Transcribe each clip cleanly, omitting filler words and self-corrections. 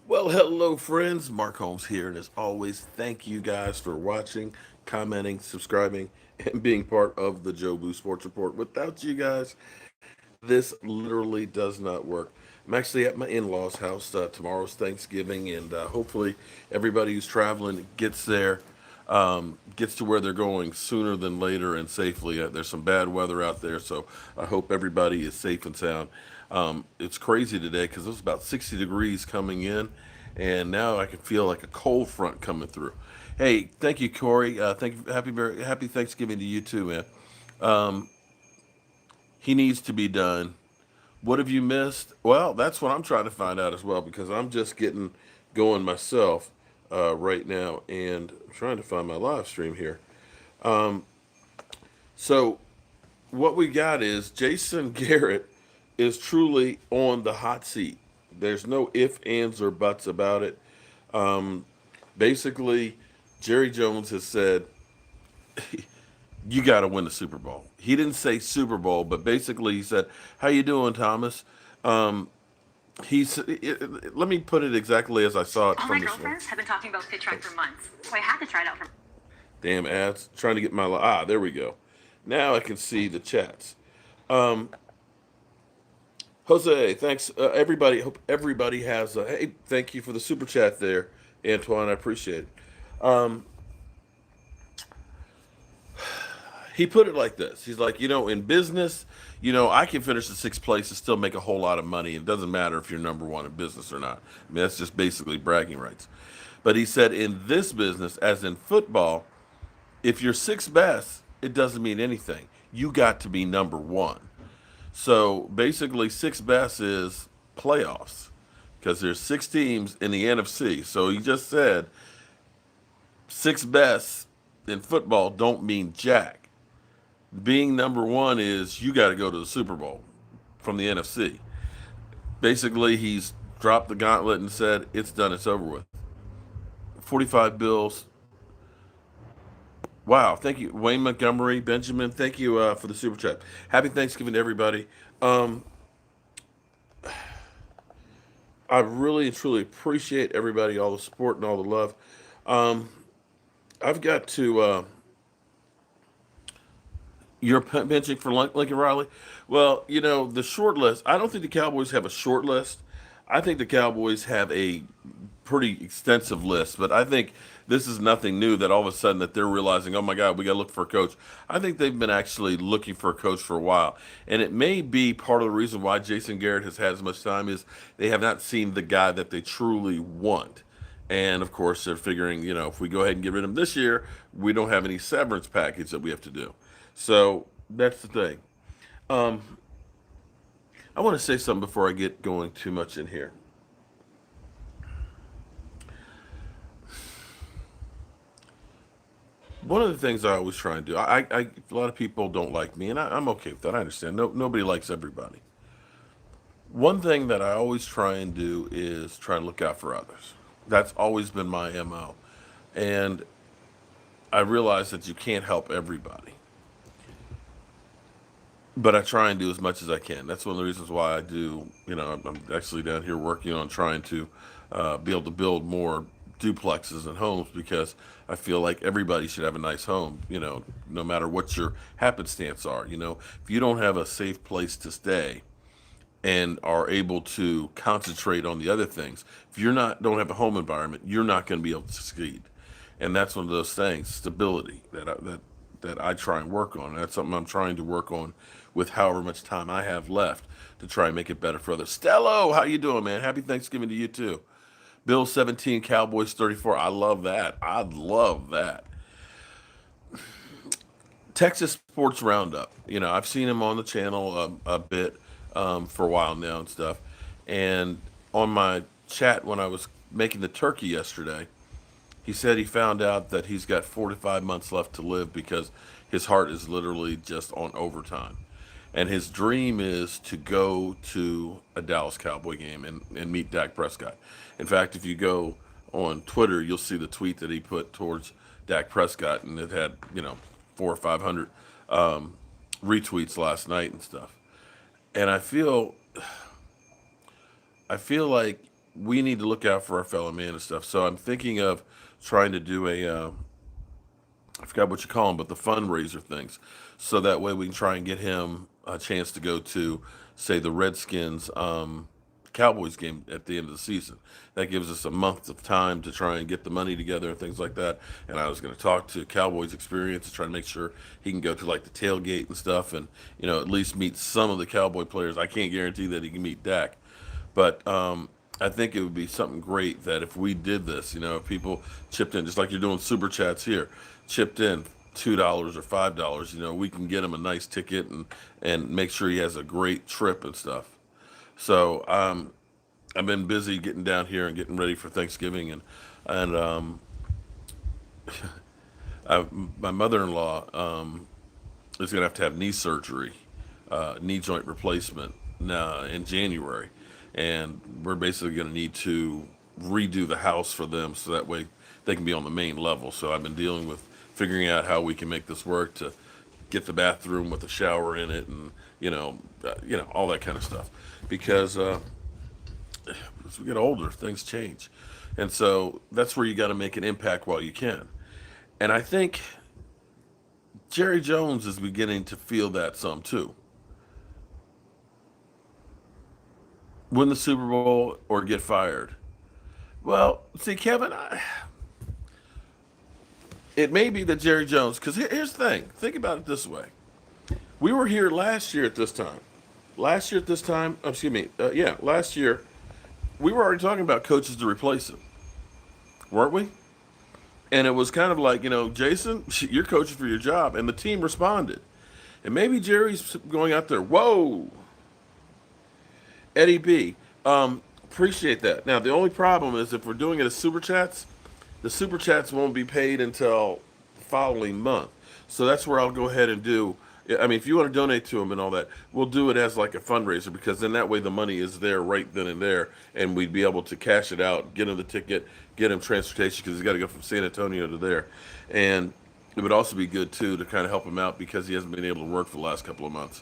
Well, hello, friends. Mark Holmes here, and as always, thank you guys for watching, commenting, subscribing, and being part of the Jobu Sports Report. Without you guys, this literally does not work. I'm actually at my in-laws' house. Tomorrow's Thanksgiving, and hopefully, everybody who's traveling gets there, gets to where they're going sooner than later and safely. There's some bad weather out there, so I hope everybody is safe and sound. It's crazy today because it was about 60 degrees coming in, and now I can feel like a cold front coming through. Hey, thank you, Corey. Thank you. Happy Thanksgiving to you too, man. He needs to be done. What have you missed? Well, that's what I'm trying to find out as well because I'm just getting going myself right now, and I'm trying to find my live stream here. So what we got is Jason Garrett is truly on the hot seat. There's no ifs, ands, or buts about it. Basically, Jerry Jones has said you got to win the Super Bowl. He didn't say Super Bowl, but basically he said, "How you doing, Thomas?" Um, let me put it exactly as I saw it All from my this one. girlfriends have been talking about Fit Try for months, so I had to try it out for. Damn ads, trying to get my there we go. Now I can see the chats. Um, Jose, thanks everybody. Hope everybody has. Hey, thank you for the super chat there, Antoine. I appreciate it. Um, he put it like this. He's like, in business, I can finish the sixth place and still make a whole lot of money. It doesn't matter if you're number one in business or not. I mean, that's just basically bragging rights. But he said, in this business, as in football, if you're sixth best, it doesn't mean anything. You got to be number one. So basically, sixth best is playoffs because there's six teams in the NFC. So he just said sixth best in football don't mean jack. Being number one is you got to go to the Super Bowl from the NFC. Basically, he's dropped the gauntlet and said, it's done, it's over with. 45 Bills. Wow, thank you. Wayne Montgomery, Benjamin, thank you for the super chat. Happy Thanksgiving to everybody. Um, I really and truly appreciate everybody, all the support and all the love. Um, I've got to. You're benching for Lincoln Riley. Well, the short list. I don't think the Cowboys have a short list. I think the Cowboys have a pretty extensive list, but I think this is nothing new that all of a sudden that they're realizing, oh my God, we got to look for a coach. I think they've been actually looking for a coach for a while, and it may be part of the reason why Jason Garrett has had as much time is they have not seen the guy that they truly want. And of course, they're figuring, if we go ahead and get rid of him this year, we don't have any severance package that we have to do. So that's the thing. Um, I want to say something before I get going too much in here. One of the things I always try and do, a lot of people don't like me, and I'm okay with that. I understand. No, nobody likes everybody. One thing that I always try and do is try and look out for others. That's always been my MO. And I realize that you can't help everybody, but I try and do as much as I can. That's one of the reasons why I do. I'm actually down here working on trying to be able to build more duplexes and homes because I feel like everybody should have a nice home. No matter what your happenstance are. If you don't have a safe place to stay and are able to concentrate on the other things, if you're not don't have a home environment, you're not going to be able to succeed. And that's one of those things, stability that I try and work on. And that's something I'm trying to work on with however much time I have left to try and make it better for others. Stello, how you doing, man? Happy Thanksgiving to you too. Bill 17, Cowboys 34. I love that. I love that. Texas Sports Roundup. I've seen him on the channel a bit for a while now and stuff. And on my chat when I was making the turkey yesterday, he said he found out that he's got 4 to 5 months left to live because his heart is literally just on overtime. And his dream is to go to a Dallas Cowboy game and meet Dak Prescott. In fact, if you go on Twitter, you'll see the tweet that he put towards Dak Prescott, and it had, 400 or 500 retweets last night and stuff. And I feel like we need to look out for our fellow man and stuff. So I'm thinking of trying to do I forgot what you call them, but the fundraiser things. So that way we can try and get him a chance to go to, say, the Redskins Cowboys game at the end of the season. That gives us a month of time to try and get the money together and things like that. And I was going to talk to Cowboys experience to try to make sure he can go to like the tailgate and stuff, and at least meet some of the Cowboy players. I can't guarantee that he can meet Dak, but I think it would be something great that if we did this, if people chipped in, just like you're doing super chats here, chipped in $2 or $5, we can get him a nice ticket and make sure he has a great trip and stuff. So I've been busy getting down here and getting ready for Thanksgiving, and my mother-in-law is going to have knee surgery, knee joint replacement in January, and we're basically going to need to redo the house for them so that way they can be on the main level. So I've been dealing with figuring out how we can make this work to get the bathroom with a shower in it, and all that kind of stuff, because as we get older, things change, and so that's where you got to make an impact while you can. And I think Jerry Jones is beginning to feel that some too. Win the Super Bowl or get fired. Well, see, Kevin, it may be that Jerry Jones, because here's the thing. Think about it this way. We were here last year at this time. Last year at this time, last year, we were already talking about coaches to replace him, weren't we? And it was kind of like, Jason, you're coaching for your job. And the team responded. And maybe Jerry's going out there, whoa, Eddie B. Appreciate that. Now, the only problem is if we're doing it as Super Chats, the Super Chats won't be paid until the following month. So that's where I'll go ahead and do. I mean, if you want to donate to him and all that, we'll do it as like a fundraiser, because then that way the money is there right then and there, and we'd be able to cash it out, get him the ticket, get him transportation, because he's got to go from San Antonio to there. And it would also be good, too, to kind of help him out because he hasn't been able to work for the last couple of months.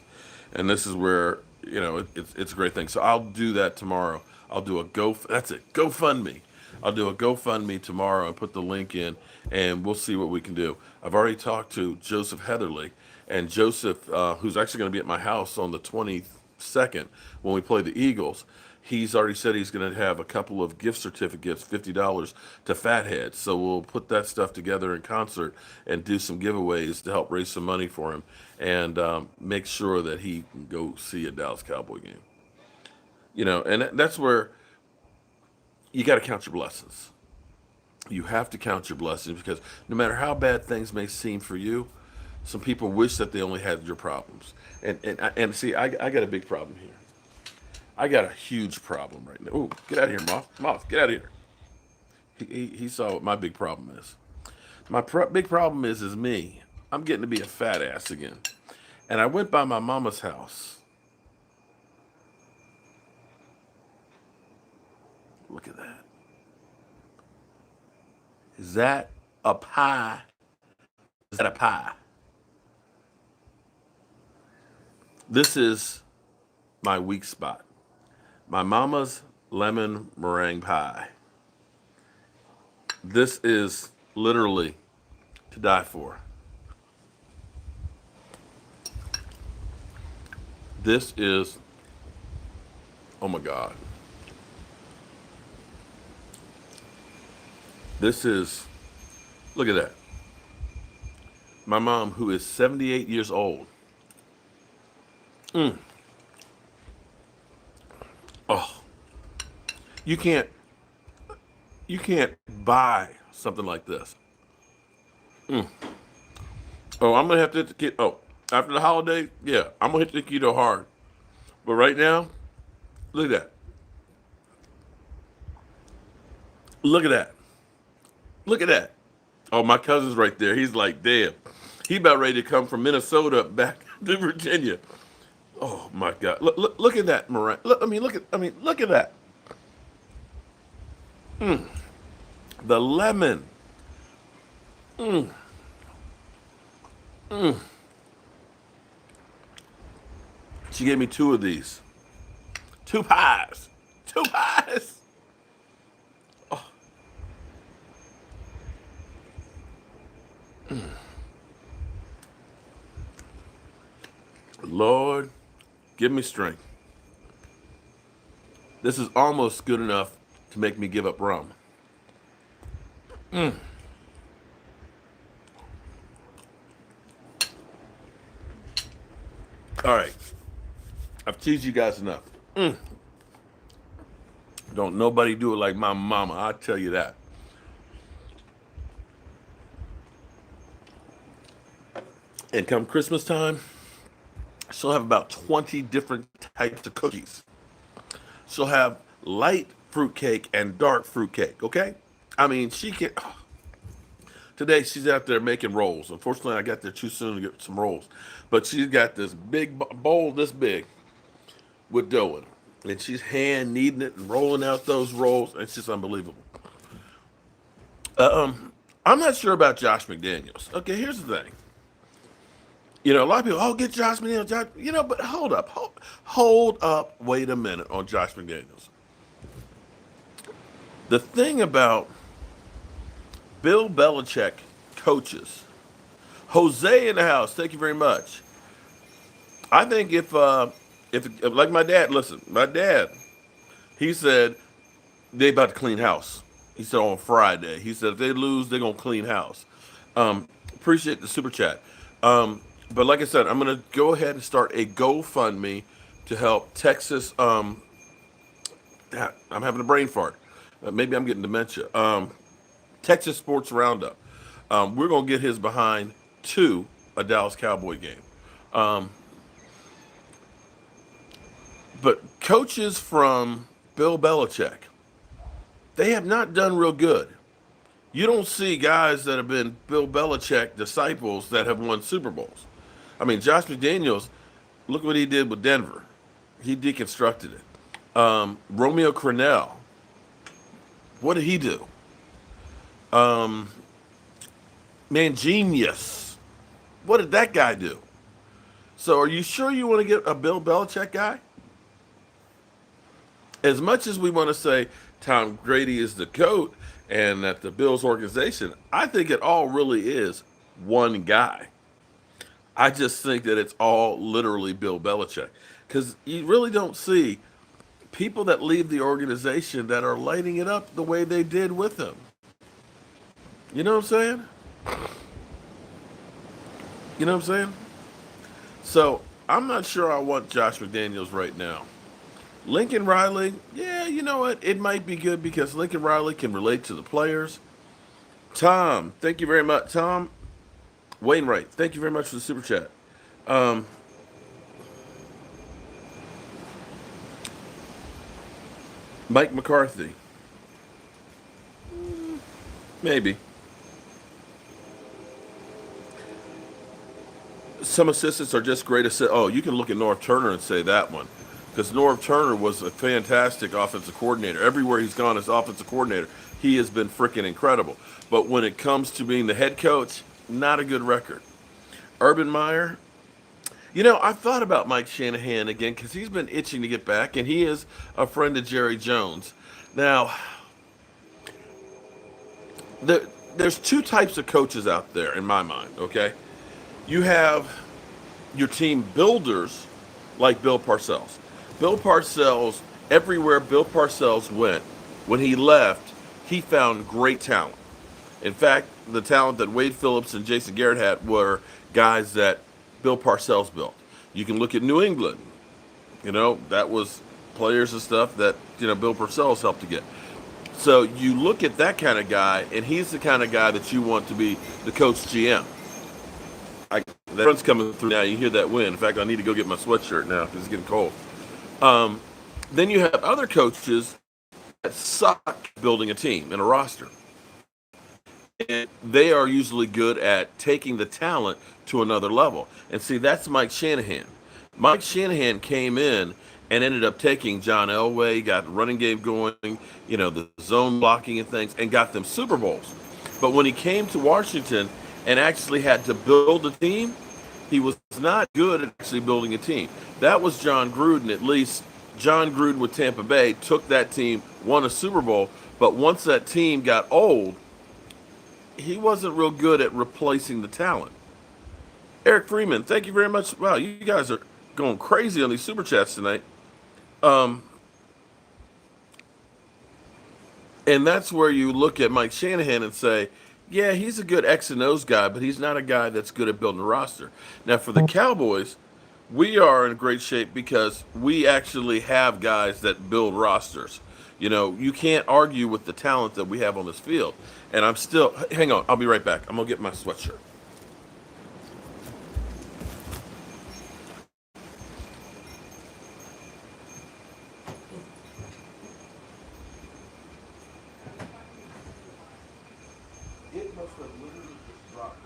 And this is where, it's a great thing. So I'll do that tomorrow. I'll do that's it, GoFundMe. I'll do a GoFundMe tomorrow and put the link in, and we'll see what we can do. I've already talked to Joseph Heatherly, and Joseph, who's actually going to be at my house on the 22nd when we play the Eagles, he's already said he's going to have a couple of gift certificates, $50 to Fathead. So we'll put that stuff together in concert and do some giveaways to help raise some money for him, and make sure that he can go see a Dallas Cowboy game. And that's where you got to count your blessings. You have to count your blessings, because no matter how bad things may seem for you, some people wish that they only had your problems. And see, I got a big problem here. I got a huge problem right now. Ooh, get out of here, Moth. Moth, get out of here. He saw what my big problem is. My big problem is me. I'm getting to be a fat ass again. And I went by my mama's house. Look at that. Is that a pie? Is that a pie? This is my weak spot. My mama's lemon meringue pie. This is literally to die for. This is, oh my God. This is, look at that. My mom, who is 78 years old. Oh, you can't buy something like this. Oh, I'm gonna have to hit the kid. Oh, after the holiday, yeah, I'm gonna hit the keto hard. But right now, look at that. Look at that. Look at that. Oh, my cousin's right there. He's like, damn. He about ready to come from Minnesota back to Virginia. Oh my God! Look at that, Moran. Look at that. The lemon. She gave me two of these. Two pies. Two pies. Give me strength. This is almost good enough to make me give up rum. All right. I've teased you guys enough. Don't nobody do it like my mama. I tell you that. And come Christmas time, she'll have about 20 different types of cookies. She'll have light fruitcake and dark fruitcake, okay? I mean, she can. Today, she's out there making rolls. Unfortunately, I got there too soon to get some rolls. But she's got this big bowl this big with dough in it. And she's hand kneading it and rolling out those rolls. It's just unbelievable. I'm not sure about Josh McDaniels. Okay, here's the thing. A lot of people, get Josh McDaniels. But hold up. Hold up. Wait a minute on Josh McDaniels. The thing about Bill Belichick coaches, Jose in the house, thank you very much. I think if like my dad, listen, my dad, he said they about to clean house. He said on Friday. He said if they lose, they're gonna clean house. Appreciate the super chat. But like I said, I'm gonna go ahead and start a GoFundMe to help Texas. I'm having a brain fart. Maybe I'm getting dementia. Texas Sports Roundup. We're gonna get his behind to a Dallas Cowboy game. But coaches from Bill Belichick, they have not done real good. You don't see guys that have been Bill Belichick disciples that have won Super Bowls. I mean, Josh McDaniels, look what he did with Denver. He deconstructed it. Romeo Crennel, what did he do? Genius. What did that guy do? So are you sure you want to get a Bill Belichick guy? As much as we want to say Tom Brady is the GOAT and that the Bills organization, I think it all really is one guy. I just think that it's all literally Bill Belichick. Because you really don't see people that leave the organization that are lighting it up the way they did with him. You know what I'm saying? You know what I'm saying? So I'm not sure I want Josh McDaniels right now. Lincoln Riley, yeah, you know what? It might be good because Lincoln Riley can relate to the players. Tom, thank you very much. Tom Wainwright, thank you very much for the super chat. Mike McCarthy, maybe. Some assistants are just great assists. Oh, you can look at Norv Turner and say that one. Because Norv Turner was a fantastic offensive coordinator. Everywhere he's gone as offensive coordinator, he has been freaking incredible. But when it comes to being the head coach, not a good record. Urban Meyer, I've thought about Mike Shanahan again because he's been itching to get back, and he is a friend of Jerry Jones. Now, there's two types of coaches out there in my mind, okay? You have your team builders like Bill Parcells. Bill Parcells, everywhere Bill Parcells went, when he left, he found great talent. In fact, the talent that Wade Phillips and Jason Garrett had were guys that Bill Parcells built. You can look at New England. That was players and stuff that, Bill Parcells helped to get. So you look at that kind of guy, and he's the kind of guy that you want to be the coach GM. The sun's coming through now. You hear that wind. In fact, I need to go get my sweatshirt now because it's getting cold. Then you have other coaches that suck building a team and a roster. And they are usually good at taking the talent to another level. And see, that's Mike Shanahan. Mike Shanahan came in and ended up taking John Elway, got the running game going, the zone blocking and things, and got them Super Bowls. But when he came to Washington and actually had to build a team, he was not good at actually building a team. That was John Gruden. At least John Gruden with Tampa Bay took that team, won a Super Bowl, but once that team got old, he wasn't real good at replacing the talent. Eric Freeman, thank you very much. Wow, you guys are going crazy on these super chats tonight. Um, and that's where you look at Mike Shanahan and say, yeah, he's a good X and O's guy, but he's not a guy that's good at building a roster. Now, for the Cowboys, we are in great shape because we actually have guys that build rosters. You know, you can't argue with the talent that we have on this field. And I'm still, hang on, I'll be right back. I'm going to get my sweatshirt. It must have literally just dropped.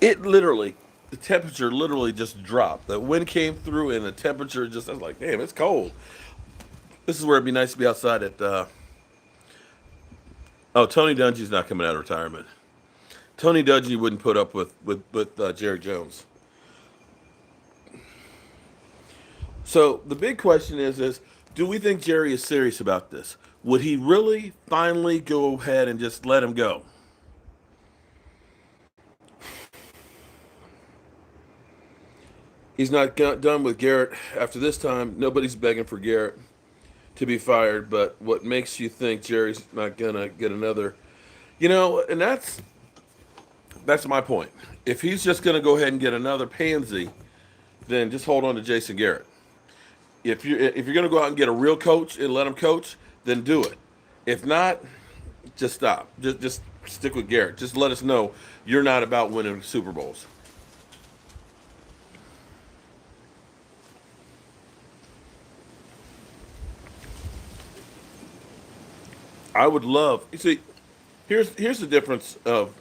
It literally, the temperature literally just dropped. The wind came through and the temperature just, I was like, damn, it's cold. This is where it'd be nice to be outside at, oh, Tony Dungy's not coming out of retirement. Tony Dungy wouldn't put up with Jerry Jones. So the big question is, do we think Jerry is serious about this? Would he really finally go ahead and just let him go? He's not done with Garrett after this time. Nobody's begging for Garrett to be fired, but what makes you think Jerry's not gonna get another? You know, and that's my point. If he's just gonna go ahead and get another pansy, then just hold on to Jason Garrett. If you're gonna go out and get a real coach and let him coach, then do it. If not, just stop. Just stick with Garrett. Just let us know you're not about winning Super Bowls. I would love. You see, here's the difference of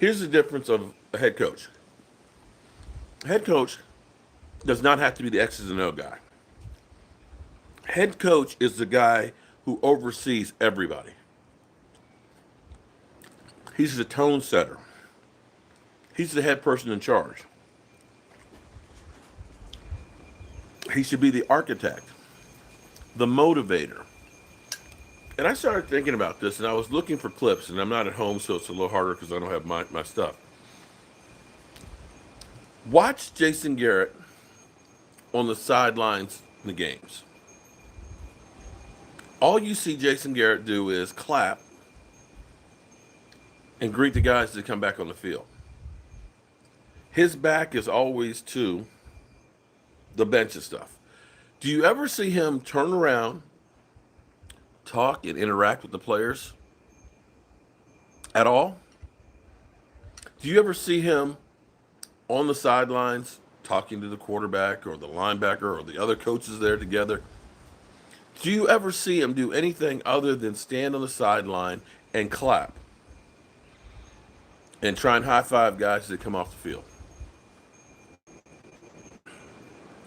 here's the difference of a head coach. Head coach does not have to be the X's and O guy. Head coach is the guy who oversees everybody. He's the tone setter. He's the head person in charge. He should be the architect, the motivator. And I started thinking about this, and I was looking for clips, and I'm not at home, so it's a little harder because I don't have my stuff. Watch Jason Garrett on the sidelines in the games. All you see Jason Garrett do is clap and greet the guys that come back on the field. His back is always to the bench and stuff. Do you ever see him turn around, talk, and interact with the players at all? Do you ever see him on the sidelines talking to the quarterback or the linebacker or the other coaches there together? Do you ever see him do anything other than stand on the sideline and clap and try and high five guys that come off the field?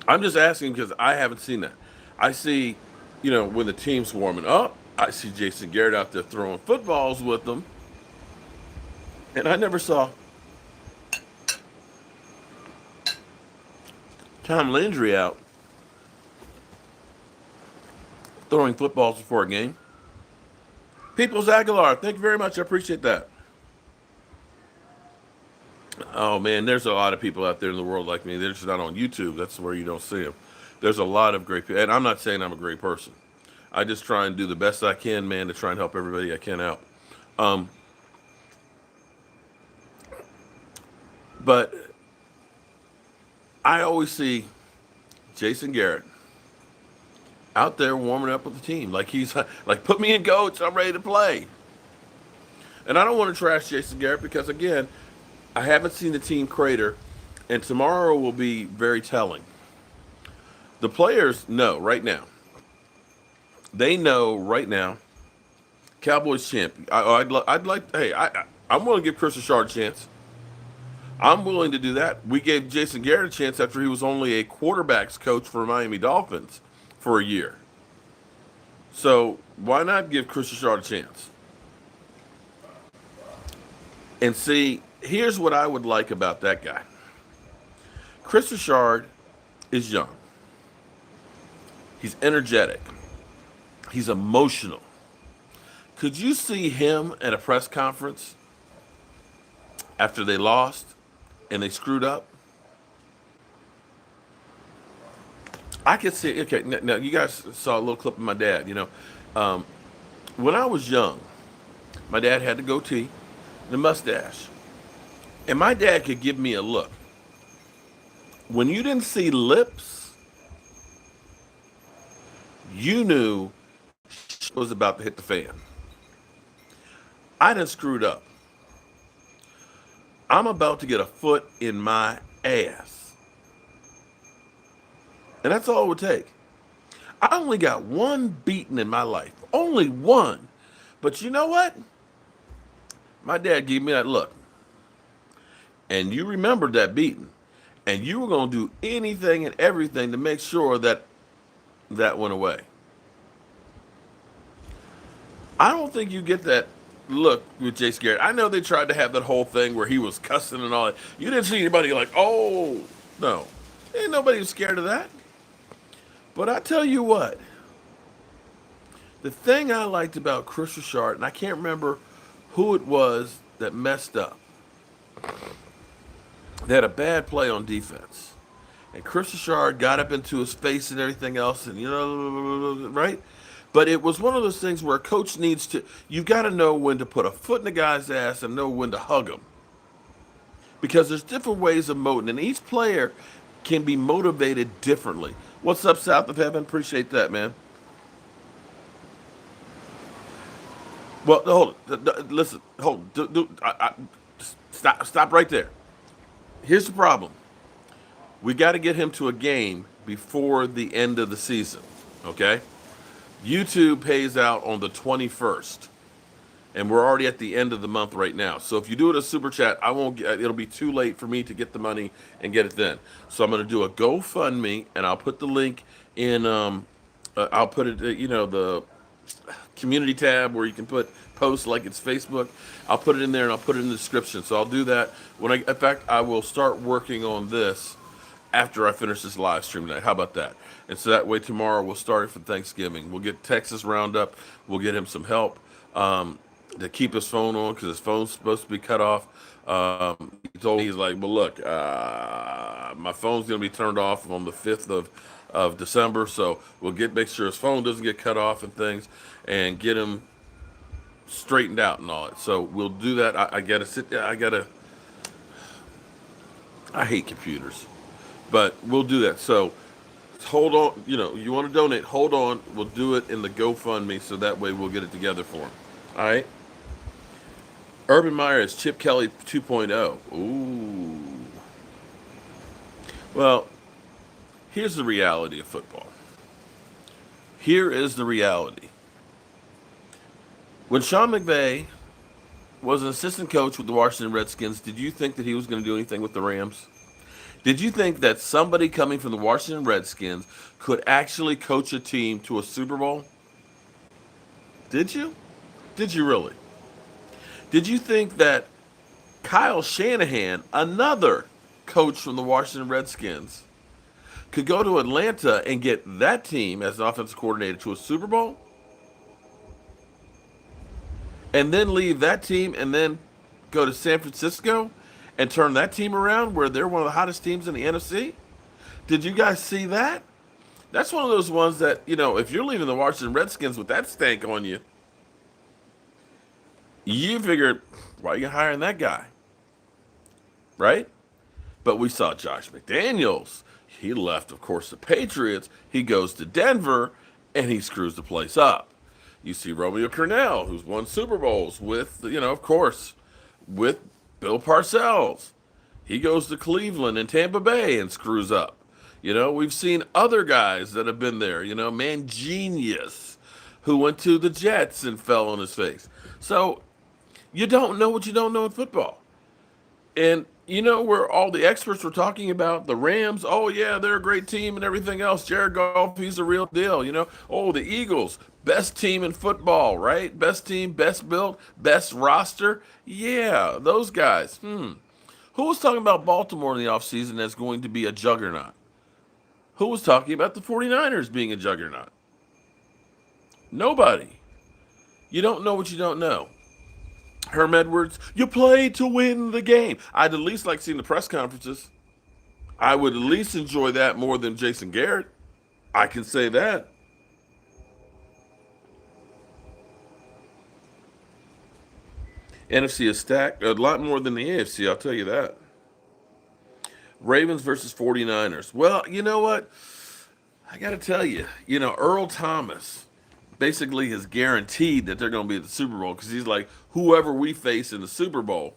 I'm just asking because I haven't seen that. I see, when the team's warming up, I see Jason Garrett out there throwing footballs with them. And I never saw Tom Landry out throwing footballs before a game. Peoples Aguilar, thank you very much. I appreciate that. Oh man, there's a lot of people out there in the world like me. They're just not on YouTube. That's where you don't see them. There's a lot of great people, and I'm not saying I'm a great person. I just try and do the best I can, man, to try and help everybody I can out. Um, but I always see Jason Garrett out there warming up with the team, like he's like, put me in, coach. I'm ready to play. And I don't want to trash Jason Garrett because again, I haven't seen the team crater, and tomorrow will be very telling. The players know right now. They know right now, Cowboys champ. I'd like. Hey, I'm willing to give Chris Richard a chance. I'm willing to do that. We gave Jason Garrett a chance after he was only a quarterbacks coach for Miami Dolphins for a year. So why not give Chris Richard a chance? And see, here's what I would like about that guy. Chris Richard is young. He's energetic. He's emotional. Could you see him at a press conference after they lost and they screwed up? I could see. Okay, now you guys saw a little clip of my dad. Um, when I was young, my dad had the goatee, the mustache, and my dad could give me a look. When you didn't see lips, you knew shit was about to hit the fan. I done screwed up. I'm about to get a foot in my ass. And that's all it would take. I only got one beating in my life. Only one. But you know what? My dad gave me that look. And you remembered that beating. And you were going to do anything and everything to make sure that that went away. I don't think you get that look with Jace Garrett. I know they tried to have that whole thing where he was cussing and all that. You didn't see anybody like, oh, no. Ain't nobody was scared of that. But I tell you what, the thing I liked about Chris Richard, and I can't remember who it was that messed up. They had a bad play on defense. And Chris Richard got up into his face and everything else, and right? But it was one of those things where a coach needs to, you got to know when to put a foot in the guy's ass and know when to hug him. Because there's different ways of motivating, and each player can be motivated differently. What's up, South of Heaven? Appreciate that, man. Well, hold it. Listen, hold. Stop right there. Here's the problem. We got to get him to a game before the end of the season, okay? YouTube pays out on the 21st, and we're already at the end of the month right now. So if you do it as super chat, I won't. It'll be too late for me to get the money and get it then. So I'm going to do a GoFundMe, and I'll put the link in. I'll put it, the community tab where you can put posts like it's Facebook. I'll put it in there, and I'll put it in the description. So I'll do that in fact, I will start working on this after I finish this live stream tonight. How about that? And so that way tomorrow we'll start it for Thanksgiving. We'll get Texas Roundup. We'll get him some help to keep his phone on because his phone's supposed to be cut off. He told me, he's like, well, look, my phone's going to be turned off on the 5th of December. So we'll make sure his phone doesn't get cut off and things and get him straightened out and all that. So we'll do that. I got to sit there. I hate computers, but we'll do that. So hold on. You want to donate, hold on. We'll do it in the GoFundMe so that way we'll get it together for him. All right. Urban Meyer is Chip Kelly 2.0. Ooh. Well, here's the reality of football. Here is the reality. When Sean McVay was an assistant coach with the Washington Redskins, did you think that he was going to do anything with the Rams? Did you think that somebody coming from the Washington Redskins could actually coach a team to a Super Bowl? Did you? Did you really? Did you think that Kyle Shanahan, another coach from the Washington Redskins, could go to Atlanta and get that team as an offensive coordinator to a Super Bowl? And then leave that team and then go to San Francisco and turn that team around where they're one of the hottest teams in the NFC? Did you guys see that? That's one of those ones that, if you're leaving the Washington Redskins with that stank on you, you figured, why are you hiring that guy? Right? But we saw Josh McDaniels. He left, of course, the Patriots. He goes to Denver, and he screws the place up. You see Romeo Crennel, who's won Super Bowls with, of course, with Bill Parcells. He goes to Cleveland and Tampa Bay and screws up. We've seen other guys that have been there, man, genius. who went to the Jets and fell on his face. So you don't know what you don't know in football. And you know where all the experts were talking about the Rams? Oh yeah, they're a great team and everything else. Jared Goff, he's a real deal. Oh, the Eagles, best team in football, right? Best team, best built, best roster. Yeah, those guys. Who was talking about Baltimore in the offseason as going to be a juggernaut? Who was talking about the 49ers being a juggernaut? Nobody. You don't know what you don't know. Herm Edwards, you play to win the game. I'd at least like seeing the press conferences. I would at least enjoy that more than Jason Garrett. I can say that. NFC is stacked a lot more than the AFC, I'll tell you that. Ravens versus 49ers. Well, you know what? I got to tell you, Earl Thomas basically has guaranteed that they're going to be at the Super Bowl because he's like, whoever we face in the Super Bowl.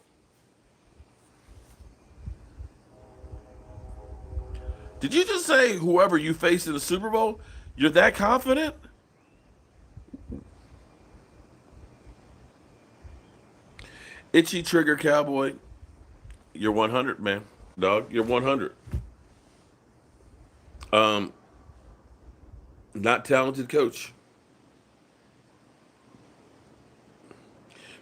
Did you just say whoever you face in the Super Bowl? You're that confident? Itchy Trigger Cowboy, you're 100, man. Dog, you're 100. Um, Not talented coach.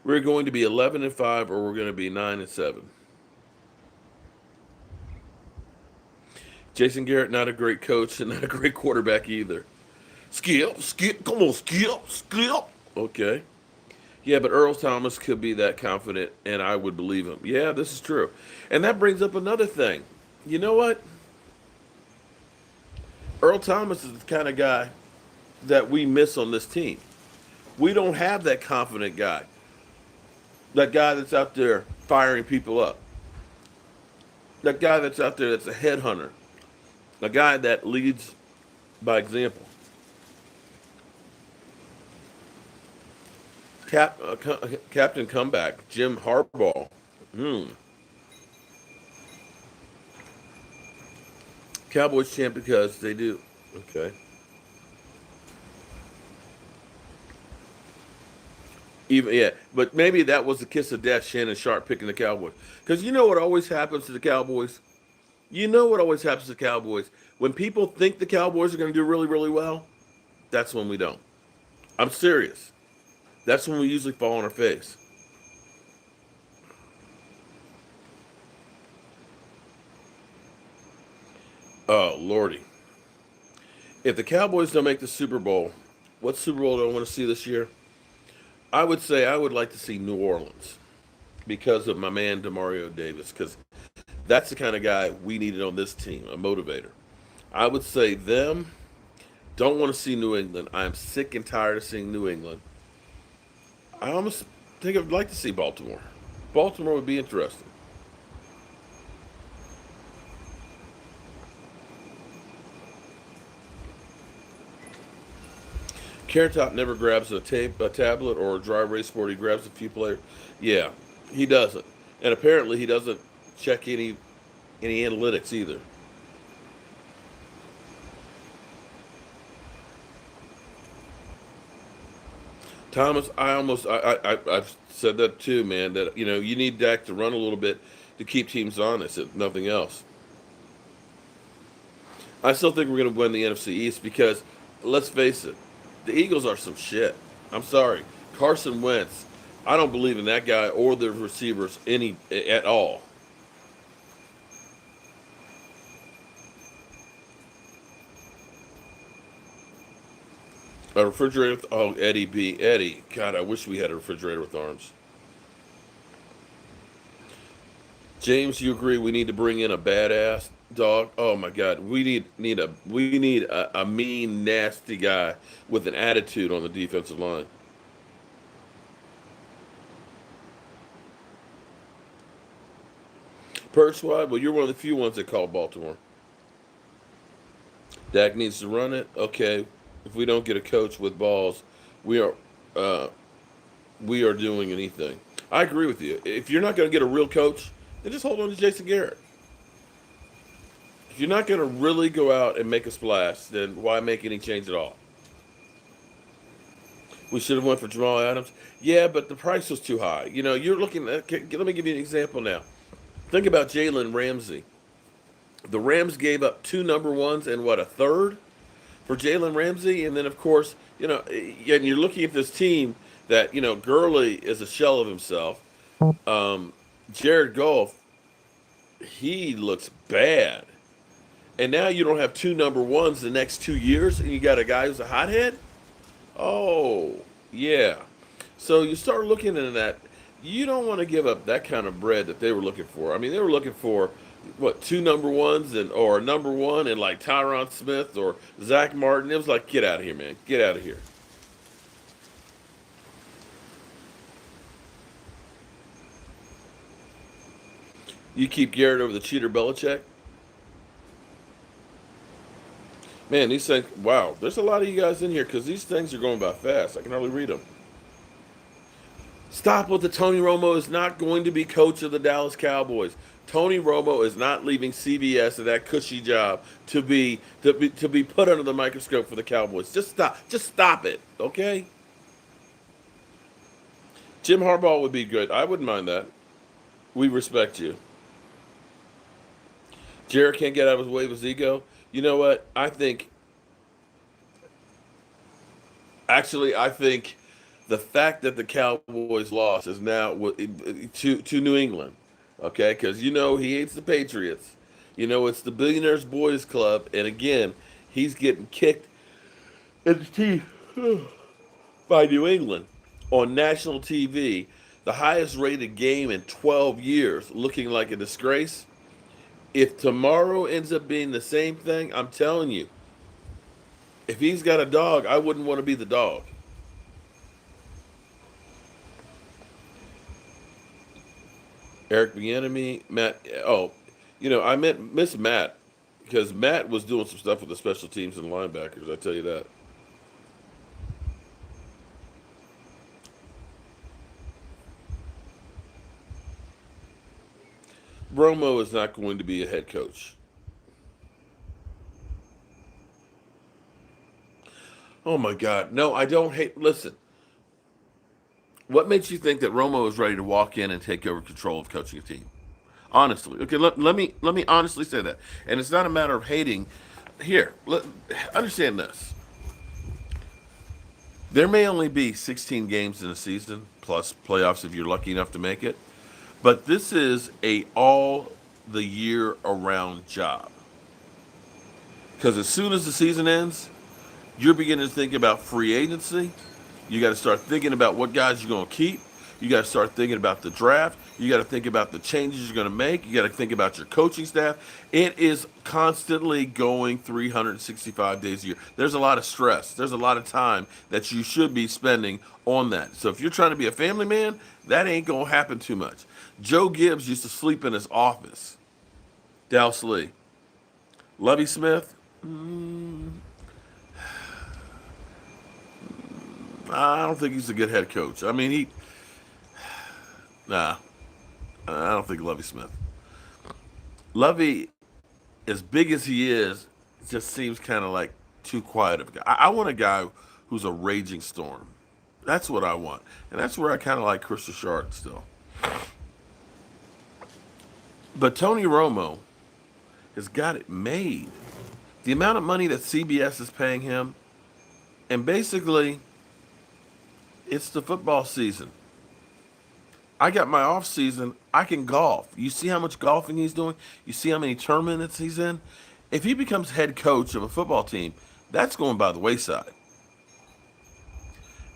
We're going to be 11-5, or we're going to be 9-7. Jason Garrett, not a great coach and not a great quarterback either. Skip, come on, skip. Okay. Yeah, but Earl Thomas could be that confident, and I would believe him. Yeah, this is true. And that brings up another thing. You know what? Earl Thomas is the kind of guy that we miss on this team. We don't have that confident guy. That guy that's out there firing people up. That guy that's out there that's a headhunter. A guy that leads by example. Captain Comeback, Jim Harbaugh. Cowboys champ because they do. Okay. Even yeah, but maybe that was the kiss of death. Shannon Sharp picking the Cowboys because you know what always happens to the Cowboys. You know what always happens to the Cowboys when people think the Cowboys are going to do really, really well. That's when we don't. I'm serious. That's when we usually fall on our face. Oh Lordy! If the Cowboys don't make the Super Bowl, what Super Bowl do I want to see this year? I would say I would like to see New Orleans because of my man Demario Davis, because that's the kind of guy we needed on this team, a motivator. I would say them. Don't want to see New England. I am sick and tired of seeing New England. I almost think I'd like to see Baltimore. Baltimore would be interesting. Carrot Top never grabs a tablet, or a dry erase board. He grabs a few players. Yeah, he doesn't, and apparently he doesn't check any analytics either. Thomas, I've said that too, man. That you need Dak to run a little bit to keep teams honest, if nothing else. I still think we're going to win the NFC East because, let's face it, the Eagles are some shit. I'm sorry, Carson Wentz. I don't believe in that guy or the receivers any at all. A refrigerator. Oh, Eddie B. Eddie. God, I wish we had a refrigerator with arms. James, you agree we need to bring in a badass dog? Oh my God, we need a mean, nasty guy with an attitude on the defensive line. Per squad, well, you're one of the few ones that call Baltimore. Dak needs to run it. Okay, if we don't get a coach with balls, we are uh, we are doing anything. I agree with you. If you're not going to get a real coach, then just hold on to Jason Garrett. If you're not going to really go out and make a splash, then why make any change at all? We should have went for Jamal Adams. Yeah, but the price was too high. You're looking at. Let me give you an example now. Think about Jalen Ramsey. The Rams gave up two number ones and what, a third for Jalen Ramsey, and then of course, and you're looking at this team that Gurley is a shell of himself. Jared Goff, he looks bad, and now you don't have two number ones the next 2 years, and you got a guy who's a hothead. Oh, yeah. So you start looking at that. You don't want to give up that kind of bread that they were looking for. I mean, they were looking for what, two number ones and or a number one and like Tyron Smith or Zach Martin. It was like, get out of here, man. Get out of here. You keep Garrett over the cheater Belichick. Man, these things. Wow, there's a lot of you guys in here because these things are going by fast. I can hardly read them. Stop with the Tony Romo is not going to be coach of the Dallas Cowboys. Tony Romo is not leaving CBS and that cushy job to be put under the microscope for the Cowboys. Just stop. Just stop it. Okay? Jim Harbaugh would be good. I wouldn't mind that. We respect you. Jared can't get out of his way with his ego. You know what? I think the fact that the Cowboys lost is now to New England, okay? Because he hates the Patriots. It's the Billionaires Boys Club, and again, he's getting kicked in the teeth by New England on national TV, the highest rated game in 12 years, looking like a disgrace. If tomorrow ends up being the same thing, I'm telling you, if he's got a dog, I wouldn't want to be the dog. Eric Bieniemy, Matt. Oh, I meant Miss Matt because Matt was doing some stuff with the special teams and linebackers. I tell you that. Romo is not going to be a head coach. Oh my God, no, I don't hate. Listen, what makes you think that Romo is ready to walk in and take over control of coaching a team? Honestly, okay, let me honestly say that, and it's not a matter of hating. Here, understand this. There may only be 16 games in a season, plus playoffs if you're lucky enough to make it. But this is a all the year around job. Because as soon as the season ends, you're beginning to think about free agency. You got to start thinking about what guys you're going to keep. You got to start thinking about the draft. You got to think about the changes you're going to make. You got to think about your coaching staff. It is constantly going 365 days a year. There's a lot of stress. There's a lot of time that you should be spending on that. So if you're trying to be a family man, that ain't going to happen too much. Joe Gibbs used to sleep in his office. Dallas Lee. Lovey Smith. I don't think he's a good head coach. I mean, nah, I don't think Lovey Smith. Lovey, as big as he is, just seems kind of like too quiet of a guy. I want a guy who's a raging storm. That's what I want, and that's where I kind of like Chris Richard still. But Tony Romo has got it made. The amount of money that CBS is paying him, and basically, it's the football season. I got my off season. I can golf. You see how much golfing he's doing? You see how many tournaments he's in? If he becomes head coach of a football team, that's going by the wayside.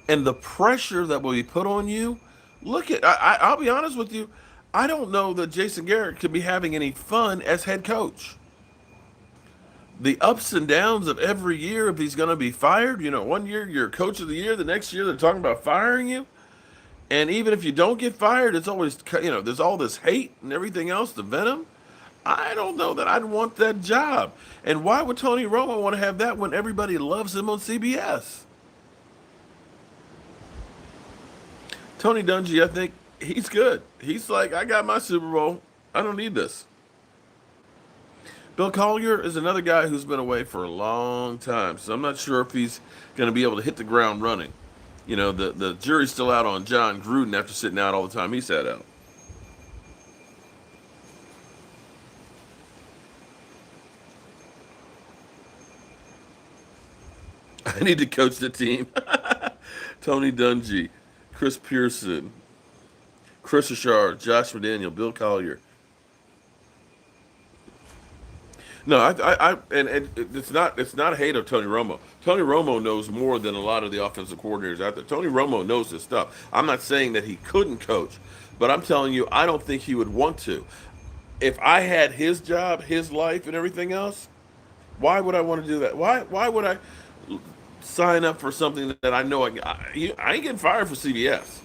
And the pressure that will be put on you, I'll be honest with you, I don't know that Jason Garrett could be having any fun as head coach. The ups and downs of every year, if he's going to be fired, one year you're coach of the year, the next year they're talking about firing you. And even if you don't get fired, it's always, there's all this hate and everything else, the venom. I don't know that I'd want that job. And why would Tony Romo want to have that when everybody loves him on CBS? Tony Dungy, I think he's good. He's like, I got my Super Bowl. I don't need this. Bill Collier is another guy who's been away for a long time, so I'm not sure if he's going to be able to hit the ground running. the jury's still out on John Gruden after sitting out all the time he sat out. I need to coach the team. Tony Dungy, Chris Pearson, Chris Richard, Josh McDaniel, Bill Collier. No, and it's not a hate of Tony Romo. Tony Romo knows more than a lot of the offensive coordinators out there. Tony Romo knows this stuff. I'm not saying that he couldn't coach, but I'm telling you, I don't think he would want to. If I had his job, his life, and everything else, why would I want to do that? Why would I sign up for something that I know I ain't getting fired for CBS.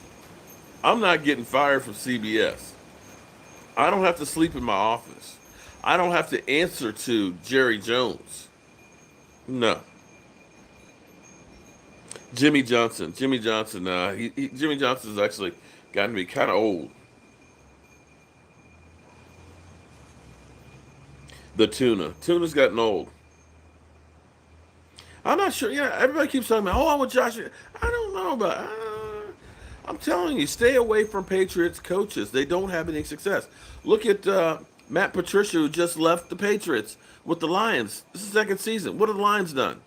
I'm not getting fired from CBS. I don't have to sleep in my office. I don't have to answer to Jerry Jones. No. Jimmy Johnson. Jimmy Johnson. Jimmy Johnson's actually gotten to be kind of old. The tuna. Tuna's gotten old. I'm not sure. Yeah, everybody keeps talking about, oh, I want Josh. I don't know about. I'm telling you, stay away from Patriots coaches. They don't have any success. Look at Matt Patricia, who just left the Patriots with the Lions. This is the second season. What have the Lions done?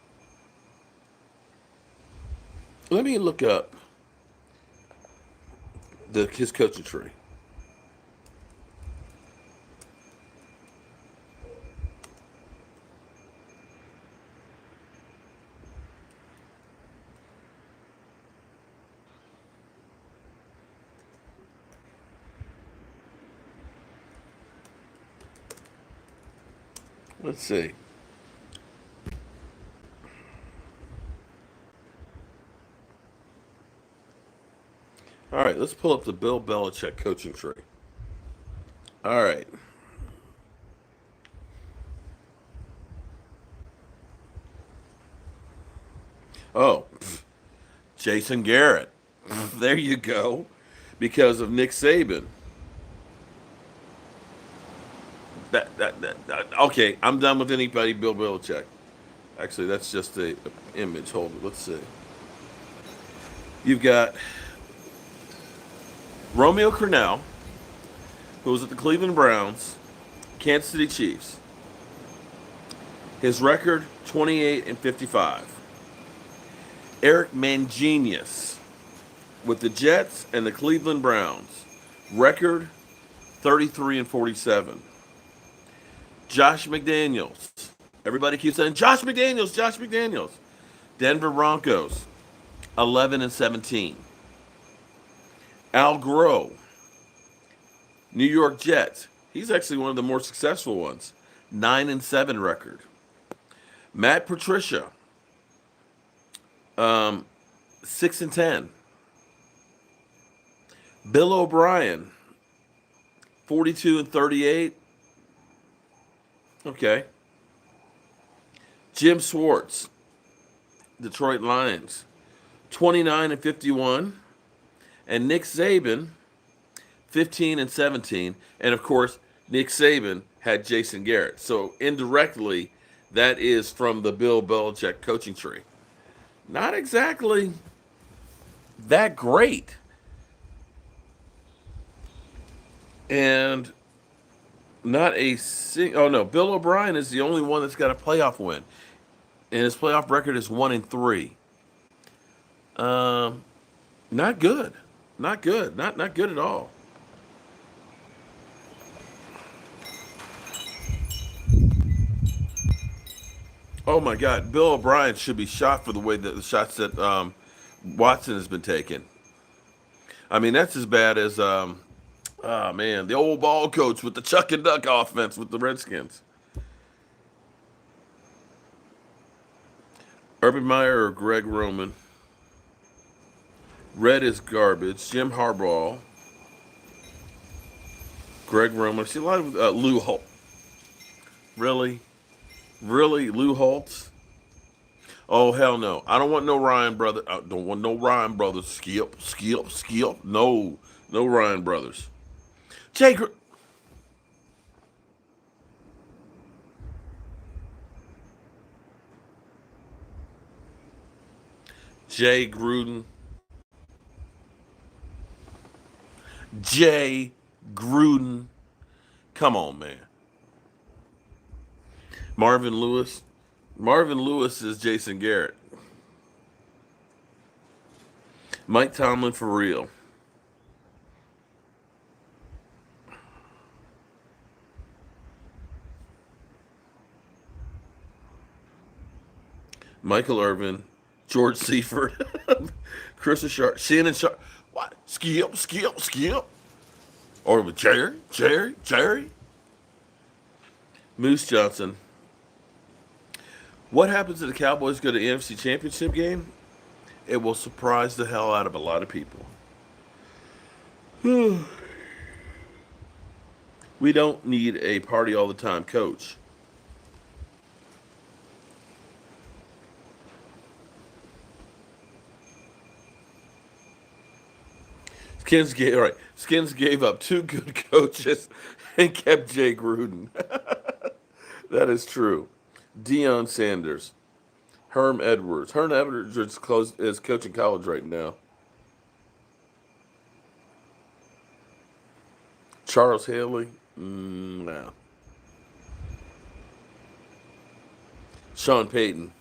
Let me look up his coaching tree. Let's see. All right, let's pull up the Bill Belichick coaching tree. All right. Oh, Jason Garrett. There you go. Because of Nick Saban. Okay, I'm done with anybody Bill Belichick. Actually, that's just a image. Hold it. Let's see. You've got Romeo Crennel, who was at the Cleveland Browns, Kansas City Chiefs. His record 28-55. Eric Mangenius with the Jets and the Cleveland Browns. Record 33-47. Josh McDaniels. Everybody keeps saying Josh McDaniels, Josh McDaniels. Denver Broncos 11-17. Al Groh, New York Jets. He's actually one of the more successful ones. 9-7 record. Matt Patricia, 6-10. Bill O'Brien, 42-38. Okay. Jim Schwartz, Detroit Lions, 29-51. And Nick Saban, 15-17. And of course, Nick Saban had Jason Garrett. So indirectly, that is from the Bill Belichick coaching tree. Not exactly that great. And not a oh no, Bill O'Brien is the only one that's got a playoff win. And his playoff record is 1-3. Not good. Not good. Not good at all. Oh my God, Bill O'Brien should be shot for the way that the shots that Watson has been taking. I mean, that's as bad as oh man, the old ball coach with the chuck and duck offense with the Redskins. Urban Meyer or Greg Roman. Red is garbage. Jim Harbaugh. Greg Roman. I see a lot of Lou Holt. Really? Really? Lou Holtz? Oh, hell no. I don't want no Ryan brother. I don't want no Ryan brothers. Skip. No. No Ryan brothers. Jay, Jay Gruden. Jay Gruden. Come on, man. Marvin Lewis. Marvin Lewis is Jason Garrett. Mike Tomlin for real. Michael Irvin, George Seifert, Chris Sharp, Shannon Sharp. What? Skip. Or with Jerry. Moose Johnson. What happens if the Cowboys go to the NFC Championship game? It will surprise the hell out of a lot of people. We don't need a party all the time coach. Skins gave up two good coaches and kept Jay Gruden. That is true. Deion Sanders, Herm Edwards. Herm Edwards is coaching college right now. Charles Haley, no. Sean Payton.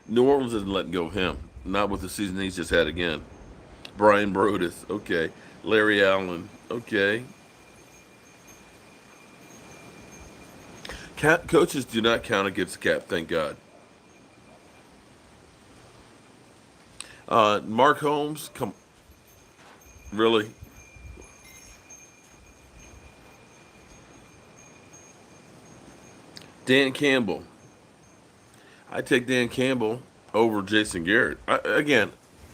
New Orleans isn't letting go of him. Not with the season he's just had again. Brian Brodus, okay. Larry Allen, okay. Coaches do not count against the cap, thank God. Mark Holmes, come, really? Dan Campbell. I take Dan Campbell over Jason Garrett. Again,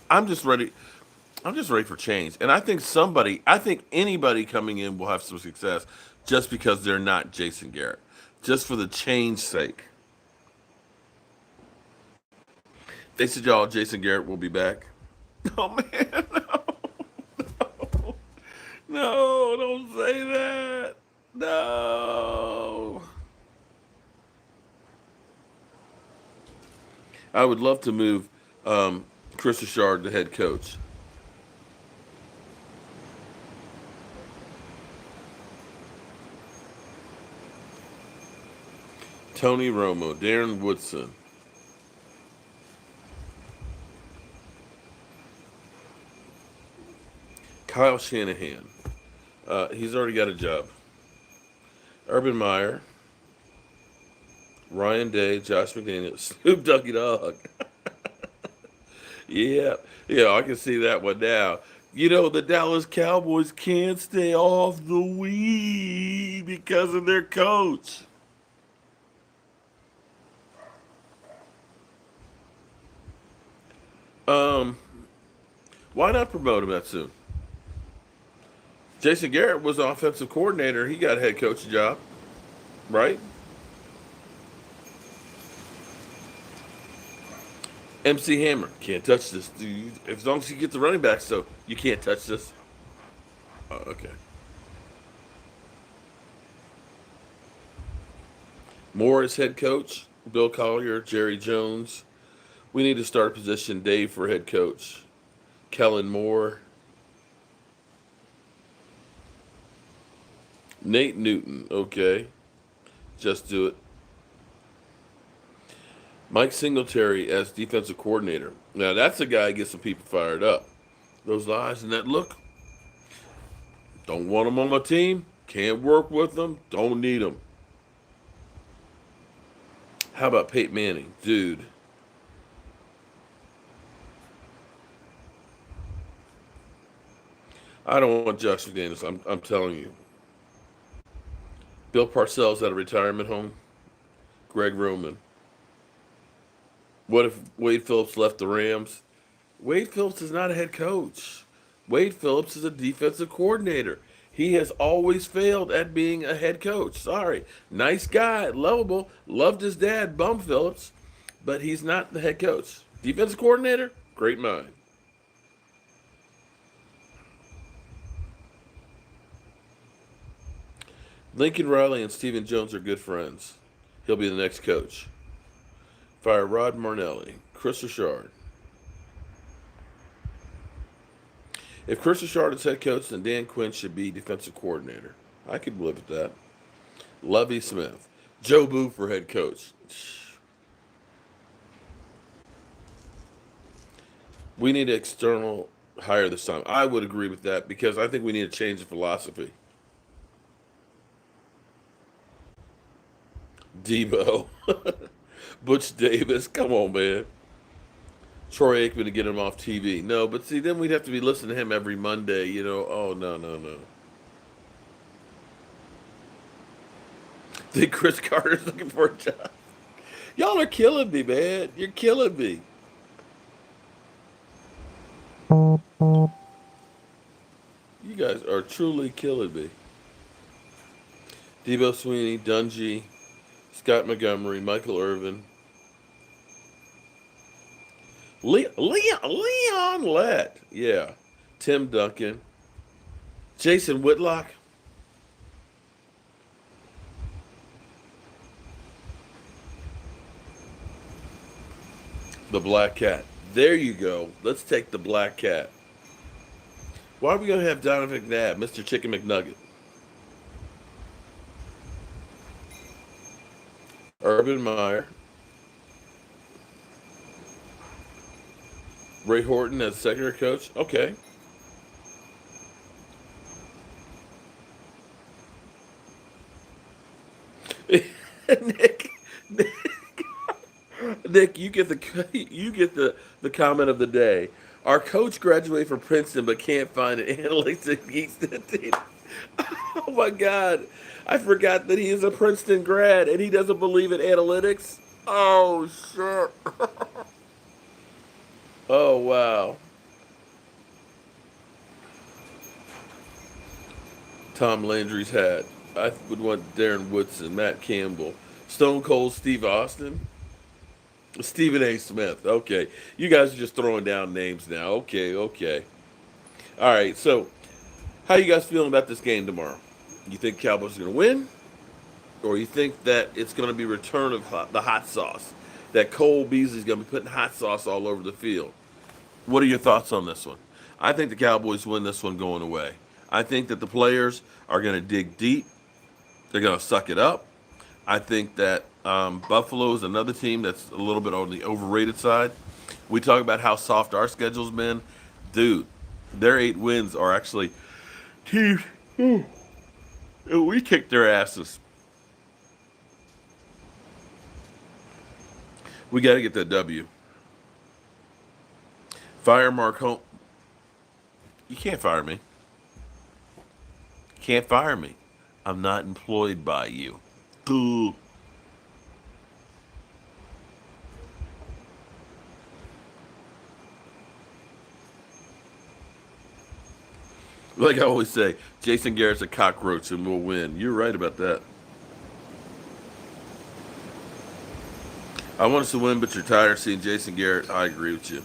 I'm just ready. I'm just ready for change. And I think anybody coming in will have some success just because they're not Jason Garrett. Just for the change sake. They said, y'all, Jason Garrett will be back. Oh, man. No, don't say that. No. I would love to move Chris Richard, the head coach. Tony Romo, Darren Woodson, Kyle Shanahan. He's already got a job. Urban Meyer, Ryan Day, Josh McDaniels, Snoop Doggy Dogg. Yeah, I can see that one now. You know, the Dallas Cowboys can't stay off the weed because of their coach. Um, why not promote him that soon? Jason Garrett was the offensive coordinator. He got a head coach job, right? MC Hammer can't touch this. Dude. As long as you get the running back, so you can't touch this. Oh, okay. Morris head coach. Bill Collier, Jerry Jones. We need to start a position. Dave for head coach. Kellen Moore. Nate Newton. Okay. Just do it. Mike Singletary as defensive coordinator. Now that's a guy that gets some people fired up. Those eyes and that look. Don't want them on my team. Can't work with them. Don't need them. How about Peyton Manning? Dude. I don't want Josh McDaniels. I'm telling you. Bill Parcells at a retirement home. Greg Roman. What if Wade Phillips left the Rams? Wade Phillips is not a head coach. Wade Phillips is a defensive coordinator. He has always failed at being a head coach. Sorry. Nice guy, lovable, loved his dad, Bum Phillips, but he's not the head coach. Defensive coordinator, great mind. Lincoln Riley and Stephen Jones are good friends. He'll be the next coach. Fire Rod Marnelli, Chris Richard. If Chris Richard is head coach, then Dan Quinn should be defensive coordinator. I could live with that. Lovey Smith. Jobu for head coach. We need an external hire this time. I would agree with that because I think we need to change the philosophy. Debo. Butch Davis. Come on, man. Troy Aikman to get him off TV. No, but see, then we'd have to be listening to him every Monday, you know. Oh, no, no, no. Think Chris Carter's looking for a job. Y'all are killing me, man. You're killing me. You guys are truly killing me. Debo Sweeney, Dungy, Scott Montgomery, Michael Irvin, Leon Lett. Yeah. Tim Duncan. Jason Whitlock. The Black Cat. There you go. Let's take the Black Cat. Why are we going to have Donovan McNabb, Mr. Chicken McNugget? Urban Meyer. Ray Horton as secondary coach. Okay. Nick, Nick, you get the comment of the day. Our coach graduated from Princeton but can't find an analytics and geeks data. Oh my God. I forgot that he is a Princeton grad and he doesn't believe in analytics. Oh shit. Oh wow. Tom Landry's hat. I would want Darren Woodson, Matt Campbell, Stone Cold Steve Austin, Stephen A. Smith. Okay. You guys are just throwing down names now. Okay, okay. All right. So, how you guys feeling about this game tomorrow? You think Cowboys are going to win? Or you think that it's going to be return of the hot sauce? That Cole Beasley's going to be putting hot sauce all over the field? What are your thoughts on this one? I think the Cowboys win this one going away. I think that the players are going to dig deep. They're going to suck it up. I think that Buffalo is another team that's a little bit on the overrated side. We talk about how soft our schedule's been. Dude, their 8 wins are actually teams. We kicked their asses. We got to get that W. Fire Mark Holmes. You can't fire me. Can't fire me. I'm not employed by you. Boo. Like I always say, Jason Garrett's a cockroach and we'll win. You're right about that. I want us to win, but you're tired of seeing Jason Garrett. I agree with you.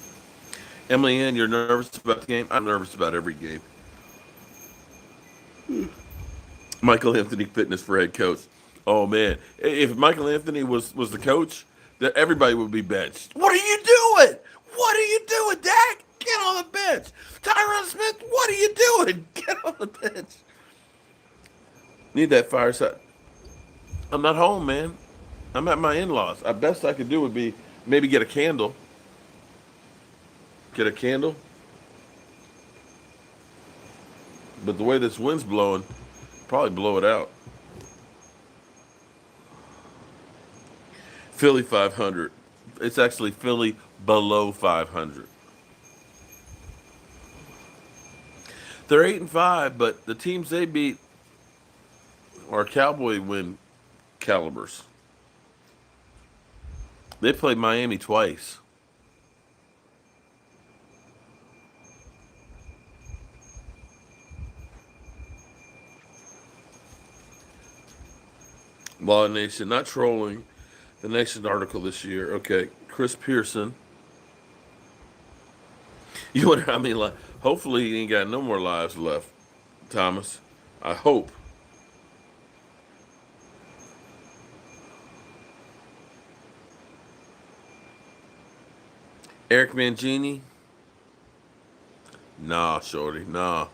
Emily Ann, you're nervous about the game? I'm nervous about every game. Michael Anthony Fitness for head coach. Oh man, if Michael Anthony was the coach, that everybody would be benched. What are you doing? What are you doing, Dak? Get on the bench. Tyron Smith, what are you doing? Get on the bench. Need that fireside. I'm not home, man. I'm at my in-laws. The best I could do would be maybe get a candle. Get a candle. But the way this wind's blowing, probably blow it out. Philly 500. It's actually Philly below 500. They're 8-5, but the teams they beat are Cowboy win calibers. They played Miami twice. Law Nation, not trolling. The Nation article this year. Okay, Chris Pearson. You wonder how many lives? Hopefully, he ain't got no more lives left, Thomas. I hope. Eric Mangini. Nah, shorty. Nah.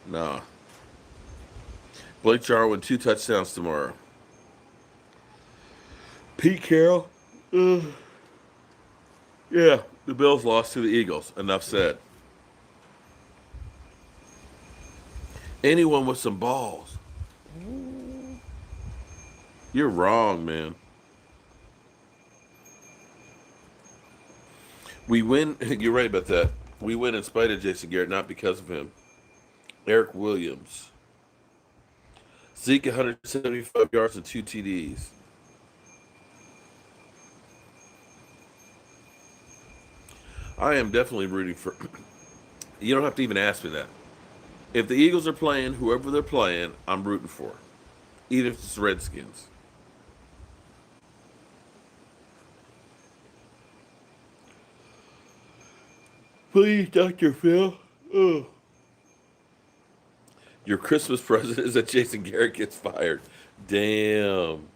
Nah. Blake Jarwin, 2 touchdowns tomorrow. Pete Carroll. Uh, yeah, the Bills lost to the Eagles. Enough said. Anyone with some balls. You're wrong, man. We win. You're right about that. We win in spite of Jason Garrett, not because of him. Eric Williams. Zeke, 175 yards and 2 TDs. I am definitely rooting for. You don't have to even ask me that. If the Eagles are playing, whoever they're playing, I'm rooting for. Even if it's Redskins. Please, Dr. Phil. Oh. Your Christmas present is that Jason Garrett gets fired. Damn.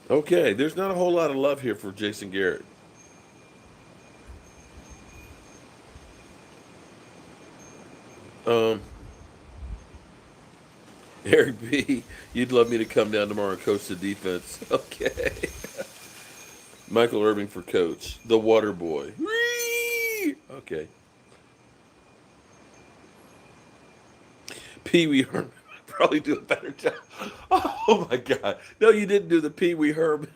Okay, there's not a whole lot of love here for Jason Garrett. Um, Eric B, you'd love me to come down tomorrow and coach the defense. Okay. Michael Irving for coach. The water boy. Whee! Okay. Pee Wee Herman. Probably do a better job. Oh my God. No, you didn't do the Pee Wee Herman.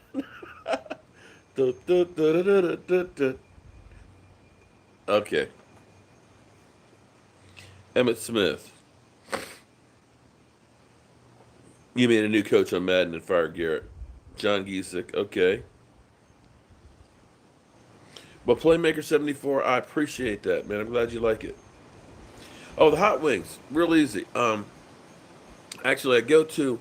Du- du- du- du- du- du- du. Okay. Emmett Smith. You made a new coach on Madden and fired Garrett. John Giesick. Okay. But Playmaker 74, I appreciate that, man. I'm glad you like it. Oh, the hot wings. Real easy. Actually, I go to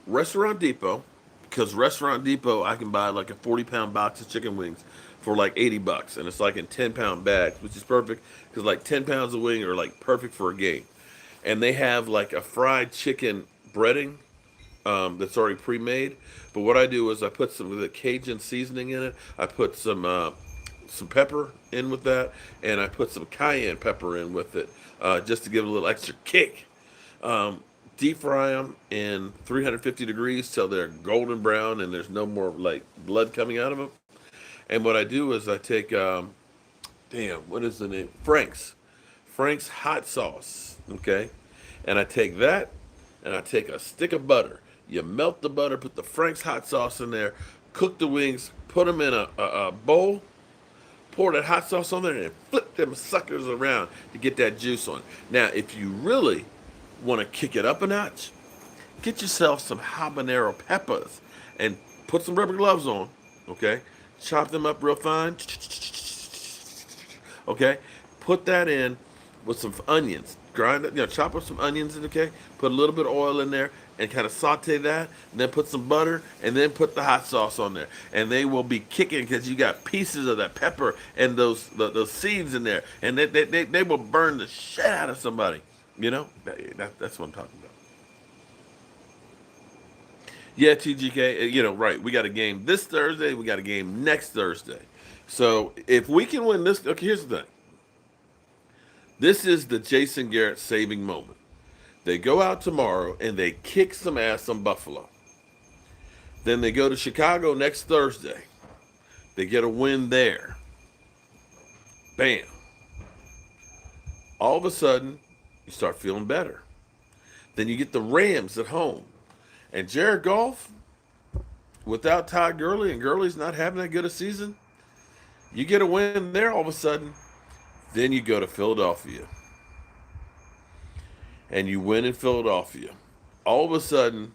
Restaurant Depot because Restaurant Depot I can buy like a 40-pound box of chicken wings for like $80, and it's like in 10-pound bags, which is perfect because like 10 pounds of wing are like perfect for a game. And they have like a fried chicken breading that's already pre-made. But what I do is I put some of the Cajun seasoning in it. I put some pepper in with that, and I put some cayenne pepper in with it just to give it a little extra kick. Um, Deep fry them in 350 degrees till they're golden brown and there's no more like blood coming out of them. And what I do is I take, damn, what is the name? Frank's hot sauce. Okay, and I take that and I take a stick of butter. You melt the butter, put the Frank's hot sauce in there, cook the wings, put them in a bowl, pour that hot sauce on there, and flip them suckers around to get that juice on. Now, if you really want to kick it up a notch, get yourself some habanero peppers and put some rubber gloves on. Okay, chop them up real fine. Okay, put that in with some onions. Grind it, chop up some onions in. Okay, put a little bit of oil in there and kind of saute that. And then put some butter and then put the hot sauce on there, and they will be kicking because you got pieces of that pepper and those seeds in there, and they will burn the shit out of somebody. That's what I'm talking about. Yeah, TGK, right. We got a game this Thursday. We got a game next Thursday. So if we can win this, okay, here's the thing. This is the Jason Garrett saving moment. They go out tomorrow and they kick some ass on Buffalo. Then they go to Chicago next Thursday. They get a win there. Bam. All of a sudden, you start feeling better. Then you get the Rams at home. And Jared Goff, without Todd Gurley, and Gurley's not having that good a season, you get a win there all of a sudden. Then you go to Philadelphia. And you win in Philadelphia. All of a sudden,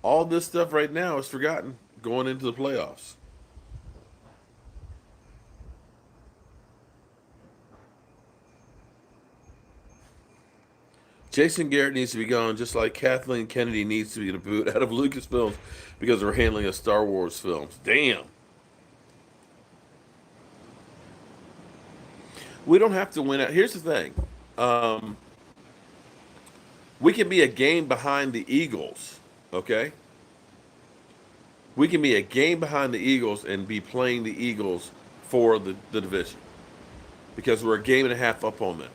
all this stuff right now is forgotten going into the playoffs. Jason Garrett needs to be gone, just like Kathleen Kennedy needs to be booted out of Lucasfilms because they're handling a Star Wars films. Damn. We don't have to win out. Here's the thing. Um, we can be a game behind the Eagles, okay? We can be a game behind the Eagles and be playing the Eagles for the division. because we're a game and a half up on them.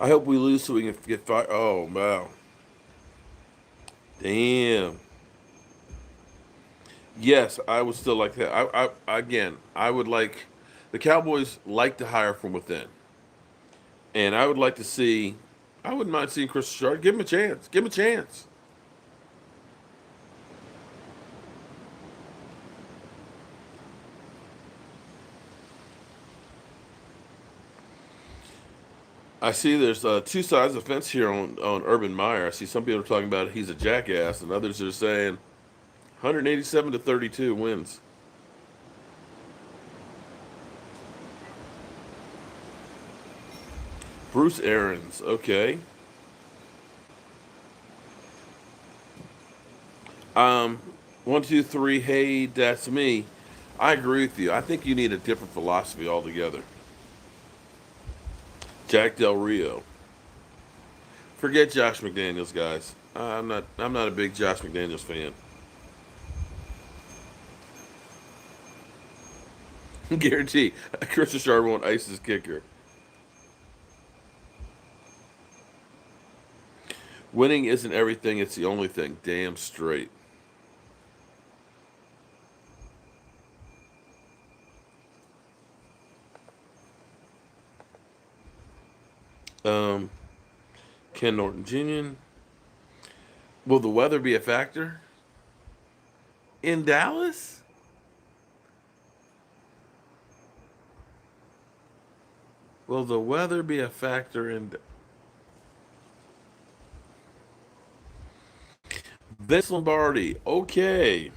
I hope we lose so we can get fired. Oh, wow. Damn. Yes, I would still like that. Again, I would like the Cowboys like to hire from within, and I would like to see. I wouldn't mind seeing Chris Richard. Give him a chance. Give him a chance. I see there's two sides of the fence here on Urban Meyer. I see some people are talking about he's a jackass, and others are saying 187 to 32 wins. Bruce Arians, okay. Um, 1, 2, 3. Hey, that's me. I agree with you. I think you need a different philosophy altogether. Jack Del Rio. Forget Josh McDaniels, guys. I'm not a big Josh McDaniels fan. Guarantee Chris Richard won't ice his kicker. Winning isn't everything, it's the only thing. Damn straight. Um, Ken Norton Jr. Will the weather be a factor in Dallas? Will the weather be a factor in Vince Lombardi? Okay.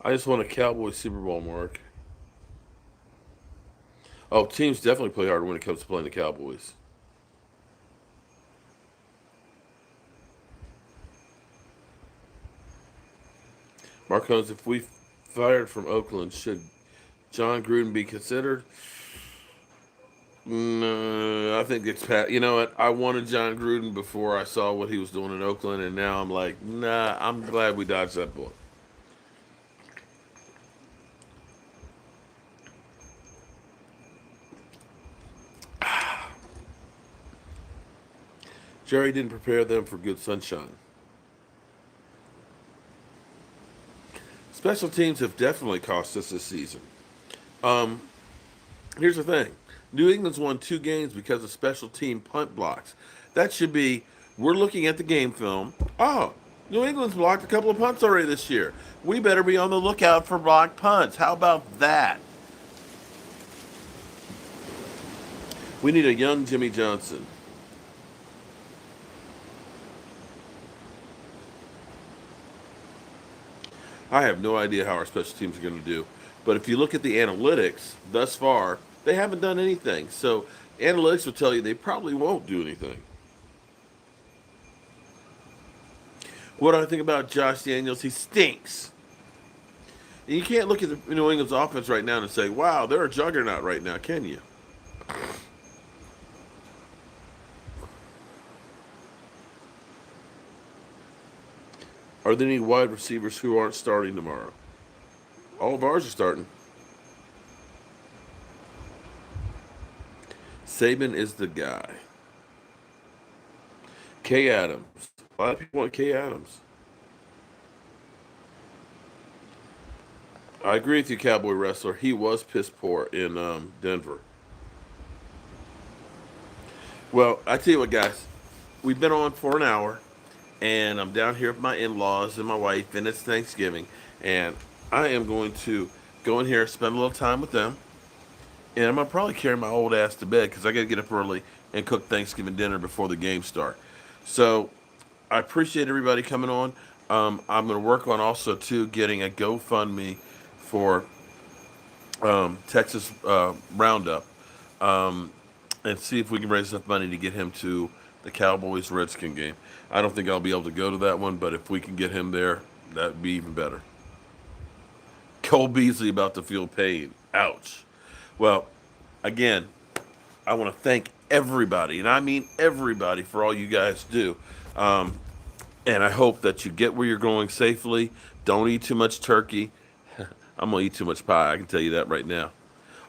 I just want a Cowboys Super Bowl, Mark. Oh, teams definitely play hard when it comes to playing the Cowboys. Mark Holmes, if we fired from Oakland, should John Gruden be considered? No, I think it's Pat. You know what? I wanted John Gruden before I saw what he was doing in Oakland, and now I'm like, nah. I'm glad we dodged that bullet. Jerry didn't prepare them for good sunshine. Special teams have definitely cost us this season. Um, Here's the thing: New England's won 2 games because of special team punt blocks. That should be. We're looking at the game film. Oh, New England's blocked a couple of punts already this year. We better be on the lookout for blocked punts. How about that? We need a young Jimmy Johnson. I have no idea how our special teams are going to do. But if you look at the analytics thus far, they haven't done anything. So analytics will tell you they probably won't do anything. What do I think about Josh Daniels? He stinks. And you can't look at the New England's offense right now and say, wow, they're a juggernaut right now, can you? Are there any wide receivers who aren't starting tomorrow? All of ours are starting. Saban is the guy. Kay Adams. A lot of people want Kay Adams. I agree with you, Cowboy Wrestler. He was piss poor in Denver. Well, I tell you what, guys. We've been on for an hour, and I'm down here with my in-laws and my wife, and it's Thanksgiving. And I am going to go in here, spend a little time with them, and I'm gonna probably carry my old ass to bed because I got to get up early and cook Thanksgiving dinner before the game start. So I appreciate everybody coming on. I'm gonna work on also too getting a GoFundMe for Texas Roundup, um, and see if we can raise enough money to get him to the Cowboys Redskin game. I don't think I'll be able to go to that one, but if we can get him there, that'd be even better. Cole Beasley about to feel pain. Ouch. Well, again, I want to thank everybody, and I mean everybody, for all you guys do. Um, and I hope that you get where you're going safely. Don't eat too much turkey. I'm gonna eat too much pie. I can tell you that right now.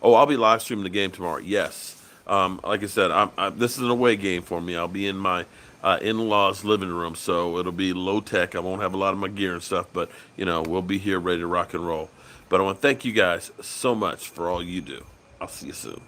Oh, I'll be live streaming the game tomorrow. Yes. Like I said, this is an away game for me. I'll be in my in-laws' living room, so it'll be low tech. I won't have a lot of my gear and stuff, but we'll be here ready to rock and roll. But I want to thank you guys so much for all you do. I'll see you soon.